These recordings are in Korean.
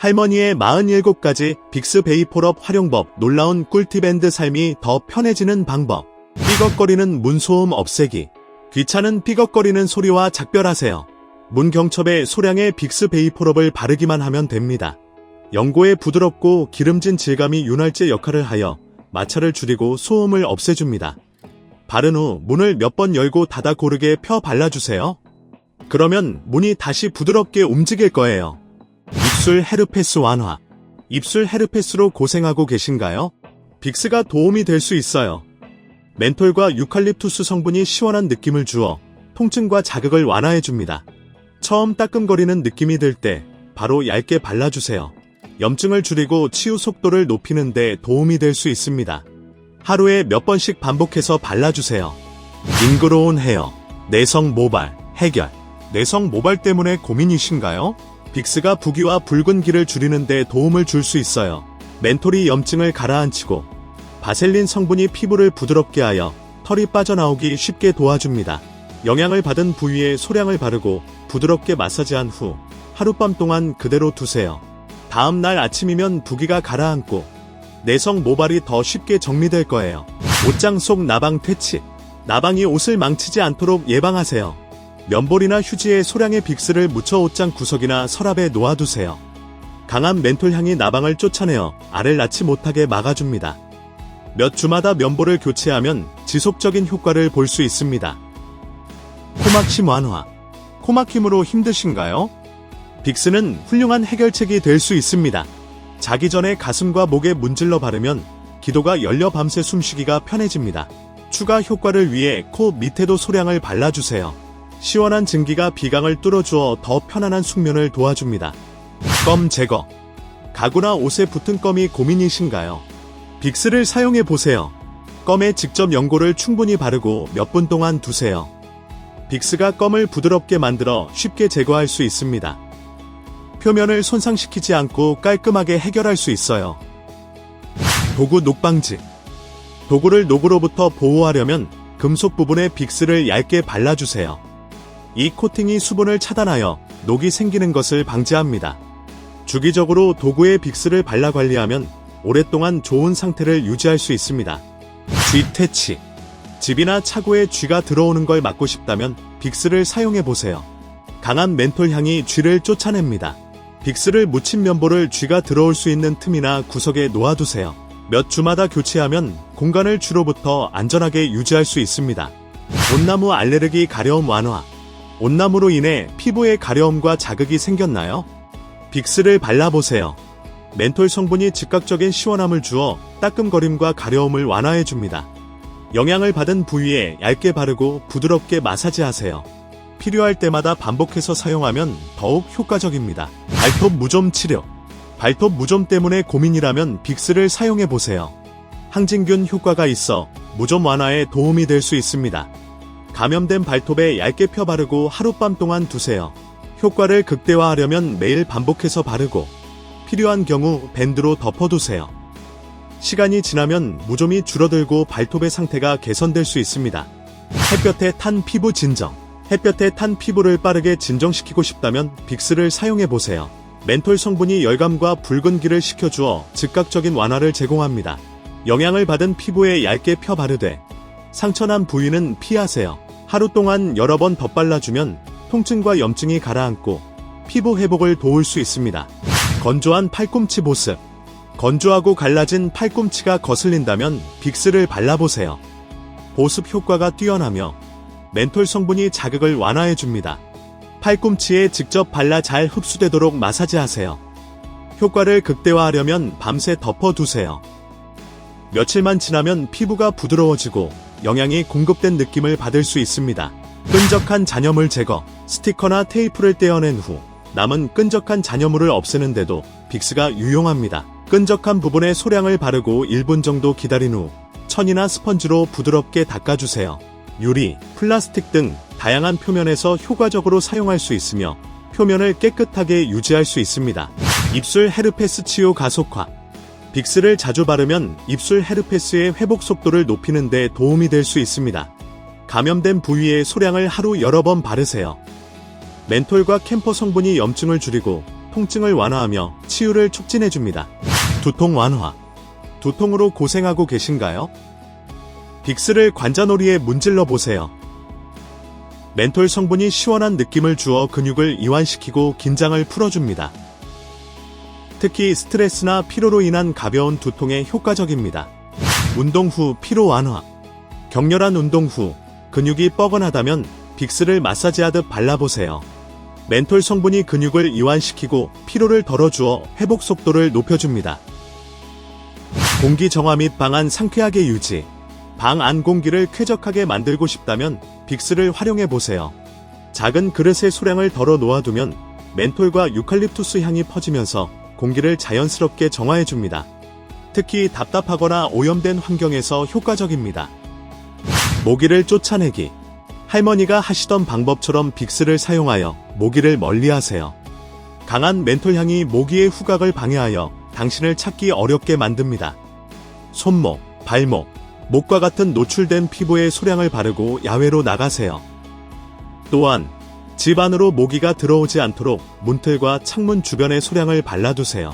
할머니의 47가지 빅스 베이포럽 활용법, 놀라운 꿀팁 앤 삶이 더 편해지는 방법. 삐걱거리는 문소음 없애기. 귀찮은 삐걱거리는 소리와 작별하세요. 문 경첩에 소량의 빅스 베이포럽을 바르기만 하면 됩니다. 연고의 부드럽고 기름진 질감이 윤활제 역할을 하여 마찰을 줄이고 소음을 없애줍니다. 바른 후 문을 몇 번 열고 닫아 고르게 펴 발라주세요. 그러면 문이 다시 부드럽게 움직일 거예요. 입술 헤르페스 완화. 입술 헤르페스로 고생하고 계신가요? 빅스가 도움이 될 수 있어요. 멘톨과 유칼립투스 성분이 시원한 느낌을 주어 통증과 자극을 완화해줍니다. 처음 따끔거리는 느낌이 들 때 바로 얇게 발라주세요. 염증을 줄이고 치유 속도를 높이는 데 도움이 될 수 있습니다. 하루에 몇 번씩 반복해서 발라주세요. 싱그러운 헤어, 내성 모발, 해결. 내성 모발 때문에 고민이신가요? 빅스가 부기와 붉은 기를 줄이는 데 도움을 줄 수 있어요. 멘톨이 염증을 가라앉히고 바셀린 성분이 피부를 부드럽게 하여 털이 빠져나오기 쉽게 도와줍니다. 영향을 받은 부위에 소량을 바르고 부드럽게 마사지한 후 하룻밤 동안 그대로 두세요. 다음 날 아침이면 부기가 가라앉고 내성 모발이 더 쉽게 정리될 거예요. 옷장 속 나방 퇴치. 나방이 옷을 망치지 않도록 예방하세요. 면볼이나 휴지에 소량의 빅스를 묻혀 옷장 구석이나 서랍에 놓아두세요. 강한 멘톨 향이 나방을 쫓아내어 알을 낳지 못하게 막아줍니다. 몇 주마다 면볼을 교체하면 지속적인 효과를 볼 수 있습니다. 코막힘 완화. 코막힘으로 힘드신가요? 빅스는 훌륭한 해결책이 될 수 있습니다. 자기 전에 가슴과 목에 문질러 바르면 기도가 열려 밤새 숨쉬기가 편해집니다. 추가 효과를 위해 코 밑에도 소량을 발라주세요. 시원한 증기가 비강을 뚫어주어 더 편안한 숙면을 도와줍니다. 껌 제거. 가구나 옷에 붙은 껌이 고민이신가요? 빅스를 사용해보세요. 껌에 직접 연고를 충분히 바르고 몇 분 동안 두세요. 빅스가 껌을 부드럽게 만들어 쉽게 제거할 수 있습니다. 표면을 손상시키지 않고 깔끔하게 해결할 수 있어요. 도구 녹방지. 도구를 녹으로부터 보호하려면 금속 부분에 빅스를 얇게 발라주세요. 이 코팅이 수분을 차단하여 녹이 생기는 것을 방지합니다. 주기적으로 도구에 빅스를 발라 관리하면 오랫동안 좋은 상태를 유지할 수 있습니다. 쥐 퇴치. 집이나 차고에 쥐가 들어오는 걸 막고 싶다면 빅스를 사용해보세요. 강한 멘톨 향이 쥐를 쫓아냅니다. 빅스를 묻힌 면볼을 쥐가 들어올 수 있는 틈이나 구석에 놓아두세요. 몇 주마다 교체하면 공간을 쥐로부터 안전하게 유지할 수 있습니다. 온나무 알레르기 가려움 완화. 온나무로 인해 피부에 가려움과 자극이 생겼나요? 빅스를 발라보세요. 멘톨 성분이 즉각적인 시원함을 주어 따끔거림과 가려움을 완화해줍니다. 영향을 받은 부위에 얇게 바르고 부드럽게 마사지하세요. 필요할 때마다 반복해서 사용하면 더욱 효과적입니다. 발톱 무좀 치료. 발톱 무좀 때문에 고민이라면 빅스를 사용해보세요. 항진균 효과가 있어 무좀 완화에 도움이 될 수 있습니다. 감염된 발톱에 얇게 펴 바르고 하룻밤 동안 두세요. 효과를 극대화하려면 매일 반복해서 바르고 필요한 경우 밴드로 덮어두세요. 시간이 지나면 무좀이 줄어들고 발톱의 상태가 개선될 수 있습니다. 햇볕에 탄 피부 진정. 햇볕에 탄 피부를 빠르게 진정시키고 싶다면 빅스를 사용해보세요. 멘톨 성분이 열감과 붉은 기를 식혀주어 즉각적인 완화를 제공합니다. 영향을 받은 피부에 얇게 펴 바르되 상처난 부위는 피하세요. 하루 동안 여러 번 덧발라주면 통증과 염증이 가라앉고 피부 회복을 도울 수 있습니다. 건조한 팔꿈치 보습. 건조하고 갈라진 팔꿈치가 거슬린다면 빅스를 발라보세요. 보습 효과가 뛰어나며 멘톨 성분이 자극을 완화해줍니다. 팔꿈치에 직접 발라 잘 흡수되도록 마사지하세요. 효과를 극대화하려면 밤새 덮어두세요. 며칠만 지나면 피부가 부드러워지고 영양이 공급된 느낌을 받을 수 있습니다. 끈적한 잔여물 제거. 스티커나 테이프를 떼어낸 후 남은 끈적한 잔여물을 없애는데도 빅스가 유용합니다. 끈적한 부분에 소량을 바르고 1분 정도 기다린 후 천이나 스펀지로 부드럽게 닦아주세요. 유리, 플라스틱 등 다양한 표면에서 효과적으로 사용할 수 있으며 표면을 깨끗하게 유지할 수 있습니다. 입술 헤르페스 치유 가속화. 빅스를 자주 바르면 입술 헤르페스의 회복 속도를 높이는 데 도움이 될 수 있습니다. 감염된 부위에 소량을 하루 여러 번 바르세요. 멘톨과 캠퍼 성분이 염증을 줄이고 통증을 완화하며 치유를 촉진해줍니다. 두통 완화. 두통으로 고생하고 계신가요? 빅스를 관자놀이에 문질러 보세요. 멘톨 성분이 시원한 느낌을 주어 근육을 이완시키고 긴장을 풀어줍니다. 특히 스트레스나 피로로 인한 가벼운 두통에 효과적입니다. 운동 후 피로 완화. 격렬한 운동 후 근육이 뻐근하다면 빅스를 마사지하듯 발라보세요. 멘톨 성분이 근육을 이완시키고 피로를 덜어주어 회복 속도를 높여줍니다. 공기 정화 및 방 안 상쾌하게 유지. 방 안 공기를 쾌적하게 만들고 싶다면 빅스를 활용해보세요. 작은 그릇에 소량을 덜어 놓아두면 멘톨과 유칼립투스 향이 퍼지면서 공기를 자연스럽게 정화해줍니다. 특히 답답하거나 오염된 환경에서 효과적입니다. 모기를 쫓아내기. 할머니가 하시던 방법처럼 빅스를 사용하여 모기를 멀리하세요. 강한 멘톨 향이 모기의 후각을 방해하여 당신을 찾기 어렵게 만듭니다. 손목, 발목, 목과 같은 노출된 피부에 소량을 바르고 야외로 나가세요. 또한 집 안으로 모기가 들어오지 않도록 문틀과 창문 주변에 소량을 발라두세요.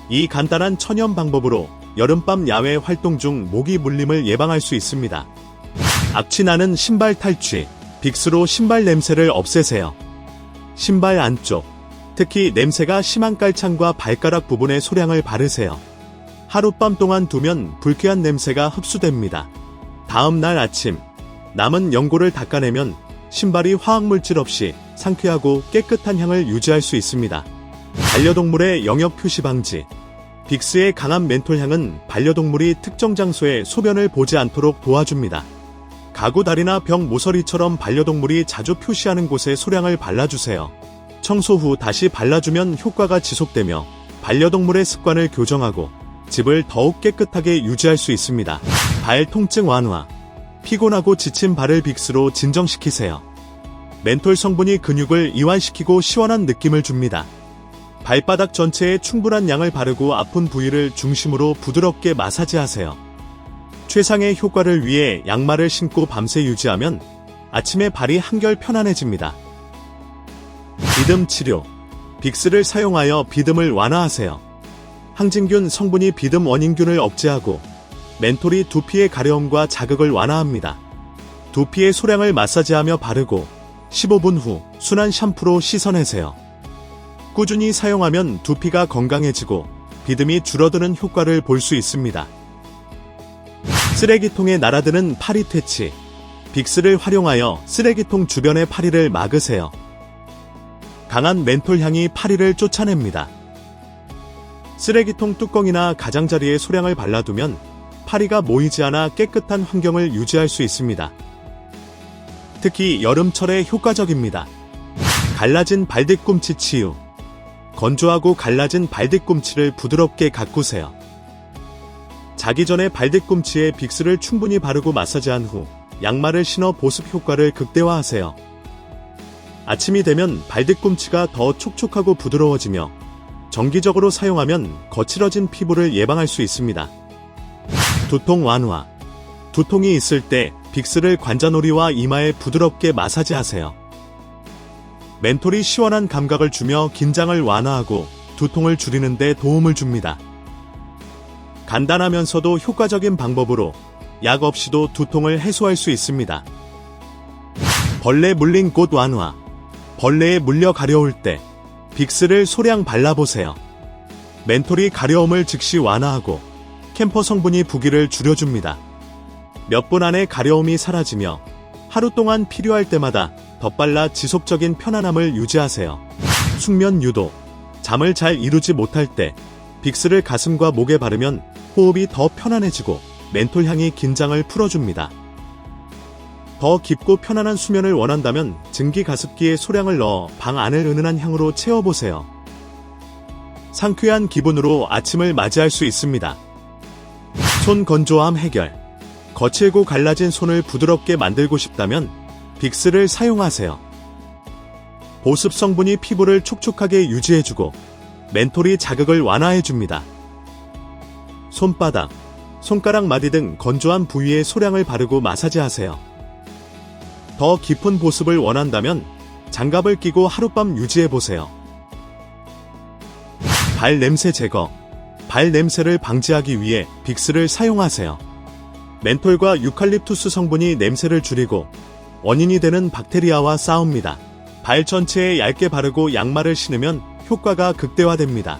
이 간단한 천연 방법으로 여름밤 야외 활동 중 모기 물림을 예방할 수 있습니다. 악취나는 신발 탈취. 빅스로 신발 냄새를 없애세요. 신발 안쪽, 특히 냄새가 심한 깔창과 발가락 부분에 소량을 바르세요. 하룻밤 동안 두면 불쾌한 냄새가 흡수됩니다. 다음 날 아침, 남은 연고를 닦아내면 신발이 화학물질 없이 상쾌하고 깨끗한 향을 유지할 수 있습니다. 반려동물의 영역 표시 방지. 빅스의 강한 멘톨 향은 반려동물이 특정 장소에 소변을 보지 않도록 도와줍니다. 가구 다리나 벽 모서리처럼 반려동물이 자주 표시하는 곳에 소량을 발라주세요. 청소 후 다시 발라주면 효과가 지속되며 반려동물의 습관을 교정하고 집을 더욱 깨끗하게 유지할 수 있습니다. 발 통증 완화. 피곤하고 지친 발을 빅스로 진정시키세요. 멘톨 성분이 근육을 이완시키고 시원한 느낌을 줍니다. 발바닥 전체에 충분한 양을 바르고 아픈 부위를 중심으로 부드럽게 마사지하세요. 최상의 효과를 위해 양말을 신고 밤새 유지하면 아침에 발이 한결 편안해집니다. 비듬 치료. 빅스를 사용하여 비듬을 완화하세요. 항진균 성분이 비듬 원인균을 억제하고 멘톨이 두피의 가려움과 자극을 완화합니다. 두피에 소량을 마사지하며 바르고 15분 후 순한 샴푸로 씻어내세요. 꾸준히 사용하면 두피가 건강해지고 비듬이 줄어드는 효과를 볼 수 있습니다. 쓰레기통에 날아드는 파리 퇴치. 빅스를 활용하여 쓰레기통 주변의 파리를 막으세요. 강한 멘톨 향이 파리를 쫓아냅니다. 쓰레기통 뚜껑이나 가장자리에 소량을 발라두면 파리가 모이지 않아 깨끗한 환경을 유지할 수 있습니다. 특히 여름철에 효과적입니다. 갈라진 발뒤꿈치 치유. 건조하고 갈라진 발뒤꿈치를 부드럽게 가꾸세요. 자기 전에 발뒤꿈치에 빅스를 충분히 바르고 마사지한 후 양말을 신어 보습 효과를 극대화하세요. 아침이 되면 발뒤꿈치가 더 촉촉하고 부드러워지며 정기적으로 사용하면 거칠어진 피부를 예방할 수 있습니다. 두통 완화. 두통이 있을 때 빅스를 관자놀이와 이마에 부드럽게 마사지하세요. 멘톨이 시원한 감각을 주며 긴장을 완화하고 두통을 줄이는 데 도움을 줍니다. 간단하면서도 효과적인 방법으로 약 없이도 두통을 해소할 수 있습니다. 벌레 물린 곳 완화. 벌레에 물려 가려울 때 빅스를 소량 발라보세요. 멘톨이 가려움을 즉시 완화하고 캠퍼 성분이 부기를 줄여줍니다. 몇 분 안에 가려움이 사라지며 하루 동안 필요할 때마다 덧발라 지속적인 편안함을 유지하세요. 숙면 유도. 잠을 잘 이루지 못할 때 빅스를 가슴과 목에 바르면 호흡이 더 편안해지고 멘톨 향이 긴장을 풀어줍니다. 더 깊고 편안한 수면을 원한다면 증기 가습기에 소량을 넣어 방 안을 은은한 향으로 채워보세요. 상쾌한 기분으로 아침을 맞이할 수 있습니다. 손 건조함 해결. 거칠고 갈라진 손을 부드럽게 만들고 싶다면 빅스를 사용하세요. 보습 성분이 피부를 촉촉하게 유지해주고 멘톨이 자극을 완화해줍니다. 손바닥, 손가락 마디 등 건조한 부위에 소량을 바르고 마사지하세요. 더 깊은 보습을 원한다면 장갑을 끼고 하룻밤 유지해보세요. 발 냄새 제거. 발 냄새를 방지하기 위해 빅스를 사용하세요. 멘톨과 유칼립투스 성분이 냄새를 줄이고 원인이 되는 박테리아와 싸웁니다. 발 전체에 얇게 바르고 양말을 신으면 효과가 극대화됩니다.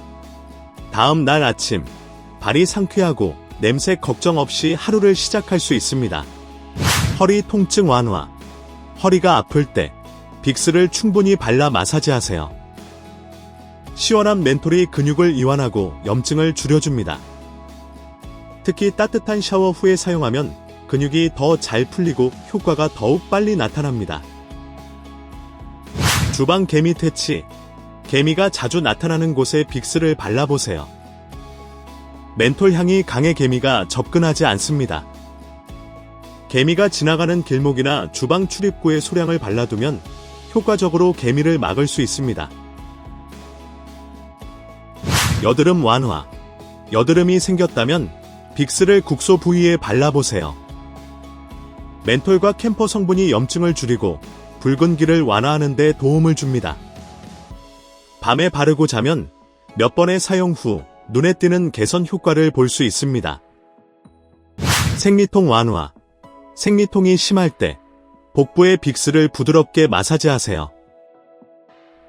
다음 날 아침, 발이 상쾌하고 냄새 걱정 없이 하루를 시작할 수 있습니다. 허리 통증 완화. 허리가 아플 때 빅스를 충분히 발라 마사지하세요. 시원한 멘톨이 근육을 이완하고 염증을 줄여줍니다. 특히 따뜻한 샤워 후에 사용하면 근육이 더 잘 풀리고 효과가 더욱 빨리 나타납니다. 주방 개미 퇴치. 개미가 자주 나타나는 곳에 빅스를 발라보세요. 멘톨 향이 강해 개미가 접근하지 않습니다. 개미가 지나가는 길목이나 주방 출입구에 소량을 발라두면 효과적으로 개미를 막을 수 있습니다. 여드름 완화. 여드름이 생겼다면 빅스를 국소 부위에 발라보세요. 멘톨과 캠퍼 성분이 염증을 줄이고 붉은기를 완화하는 데 도움을 줍니다. 밤에 바르고 자면 몇 번의 사용 후 눈에 띄는 개선 효과를 볼 수 있습니다. 생리통 완화. 생리통이 심할 때 복부의 빅스를 부드럽게 마사지하세요.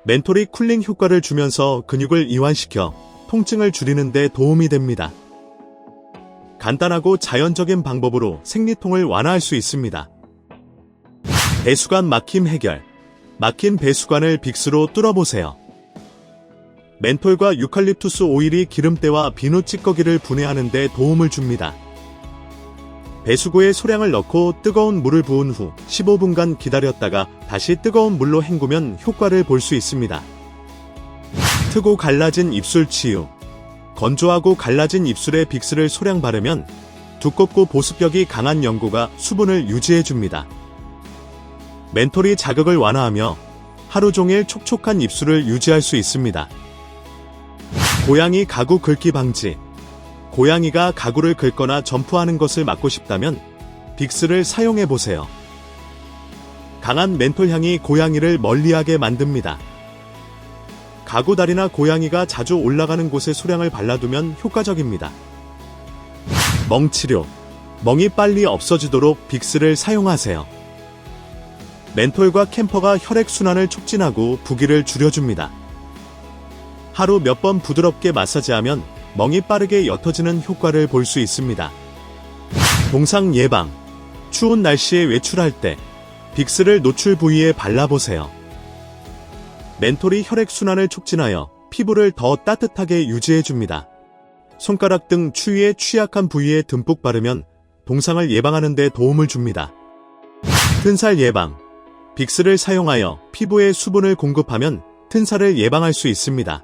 멘톨이 쿨링 효과를 주면서 근육을 이완시켜 통증을 줄이는 데 도움이 됩니다. 간단하고 자연적인 방법으로 생리통을 완화할 수 있습니다. 배수관 막힘 해결. 막힌 배수관을 빅스로 뚫어보세요. 멘톨과 유칼립투스 오일이 기름때와 비누 찌꺼기를 분해하는 데 도움을 줍니다. 배수구에 소량을 넣고 뜨거운 물을 부은 후 15분간 기다렸다가 다시 뜨거운 물로 헹구면 효과를 볼 수 있습니다. 트고 갈라진 입술 치유. 건조하고 갈라진 입술에 빅스를 소량 바르면 두껍고 보습력이 강한 연고가 수분을 유지해줍니다. 멘톨이 자극을 완화하며 하루 종일 촉촉한 입술을 유지할 수 있습니다. 고양이 가구 긁기 방지. 고양이가 가구를 긁거나 점프하는 것을 막고 싶다면 빅스를 사용해보세요. 강한 멘톨 향이 고양이를 멀리하게 만듭니다. 가구 다리나 고양이가 자주 올라가는 곳에 소량을 발라두면 효과적입니다. 멍 치료. 멍이 빨리 없어지도록 빅스를 사용하세요. 멘톨과 캠퍼가 혈액순환을 촉진하고 부기를 줄여줍니다. 하루 몇 번 부드럽게 마사지하면 멍이 빠르게 옅어지는 효과를 볼 수 있습니다. 동상 예방. 추운 날씨에 외출할 때 빅스를 노출 부위에 발라보세요. 멘톨이 혈액순환을 촉진하여 피부를 더 따뜻하게 유지해줍니다. 손가락 등 추위에 취약한 부위에 듬뿍 바르면 동상을 예방하는 데 도움을 줍니다. 튼살 예방. 빅스를 사용하여 피부에 수분을 공급하면 튼살을 예방할 수 있습니다.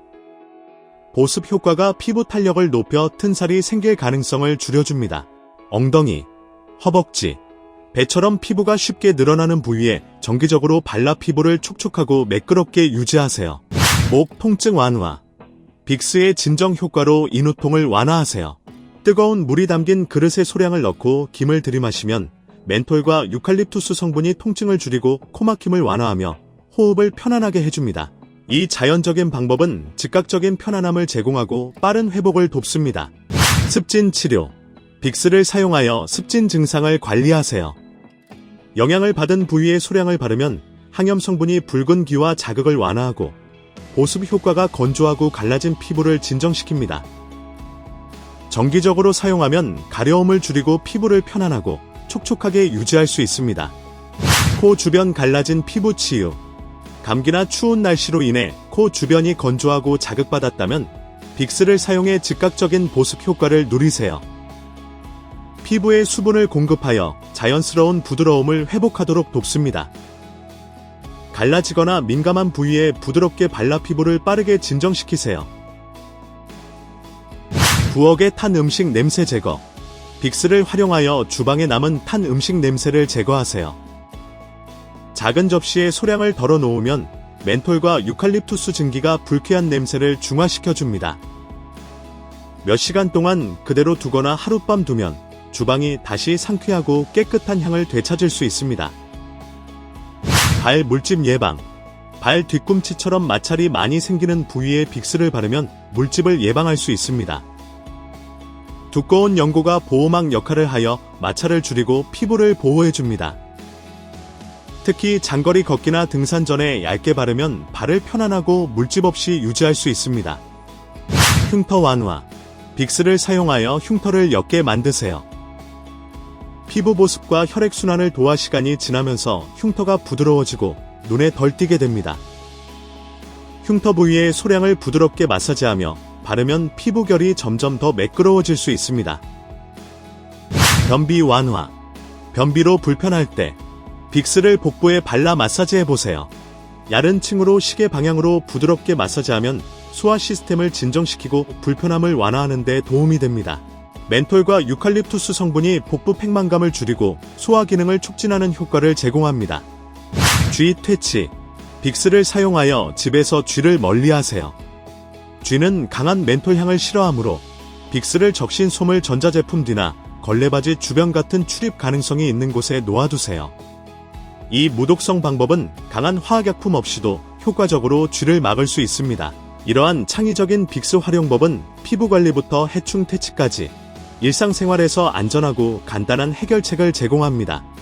보습 효과가 피부 탄력을 높여 튼살이 생길 가능성을 줄여줍니다. 엉덩이, 허벅지, 배처럼 피부가 쉽게 늘어나는 부위에 정기적으로 발라 피부를 촉촉하고 매끄럽게 유지하세요. 목 통증 완화. 빅스의 진정 효과로 인후통을 완화하세요. 뜨거운 물이 담긴 그릇에 소량을 넣고 김을 들이마시면 멘톨과 유칼립투스 성분이 통증을 줄이고 코막힘을 완화하며 호흡을 편안하게 해줍니다. 이 자연적인 방법은 즉각적인 편안함을 제공하고 빠른 회복을 돕습니다. 습진 치료. 빅스를 사용하여 습진 증상을 관리하세요. 영향을 받은 부위에 소량을 바르면 항염 성분이 붉은기와 자극을 완화하고 보습 효과가 건조하고 갈라진 피부를 진정시킵니다. 정기적으로 사용하면 가려움을 줄이고 피부를 편안하고 촉촉하게 유지할 수 있습니다. 코 주변 갈라진 피부 치유. 감기나 추운 날씨로 인해 코 주변이 건조하고 자극받았다면 빅스를 사용해 즉각적인 보습 효과를 누리세요. 피부에 수분을 공급하여 자연스러운 부드러움을 회복하도록 돕습니다. 갈라지거나 민감한 부위에 부드럽게 발라 피부를 빠르게 진정시키세요. 부엌에 탄 음식 냄새 제거. 빅스를 활용하여 주방에 남은 탄 음식 냄새를 제거하세요. 작은 접시에 소량을 덜어 놓으면 멘톨과 유칼립투스 증기가 불쾌한 냄새를 중화시켜줍니다. 몇 시간 동안 그대로 두거나 하룻밤 두면 주방이 다시 상쾌하고 깨끗한 향을 되찾을 수 있습니다. 발 물집 예방. 발 뒤꿈치처럼 마찰이 많이 생기는 부위에 빅스를 바르면 물집을 예방할 수 있습니다. 두꺼운 연고가 보호막 역할을 하여 마찰을 줄이고 피부를 보호해줍니다. 특히 장거리 걷기나 등산 전에 얇게 바르면 발을 편안하고 물집 없이 유지할 수 있습니다. 흉터 완화. 빅스를 사용하여 흉터를 옅게 만드세요. 피부 보습과 혈액순환을 도와 시간이 지나면서 흉터가 부드러워지고 눈에 덜 띄게 됩니다. 흉터 부위의 소량을 부드럽게 마사지하며 바르면 피부결이 점점 더 매끄러워질 수 있습니다. 변비 완화. 변비로 불편할 때 빅스를 복부에 발라 마사지해보세요. 야른 층으로 시계 방향으로 부드럽게 마사지하면 소화 시스템을 진정시키고 불편함을 완화하는 데 도움이 됩니다. 멘톨과 유칼립투스 성분이 복부 팽만감을 줄이고 소화 기능을 촉진하는 효과를 제공합니다. 쥐 퇴치. 빅스를 사용하여 집에서 쥐를 멀리하세요. 쥐는 강한 멘톨 향을 싫어하므로 빅스를 적신 솜을 전자제품 뒤나 걸레바지 주변 같은 출입 가능성이 있는 곳에 놓아두세요. 이 무독성 방법은 강한 화학약품 없이도 효과적으로 쥐를 막을 수 있습니다. 이러한 창의적인 빅스 활용법은 피부관리부터 해충 퇴치까지 일상생활에서 안전하고 간단한 해결책을 제공합니다.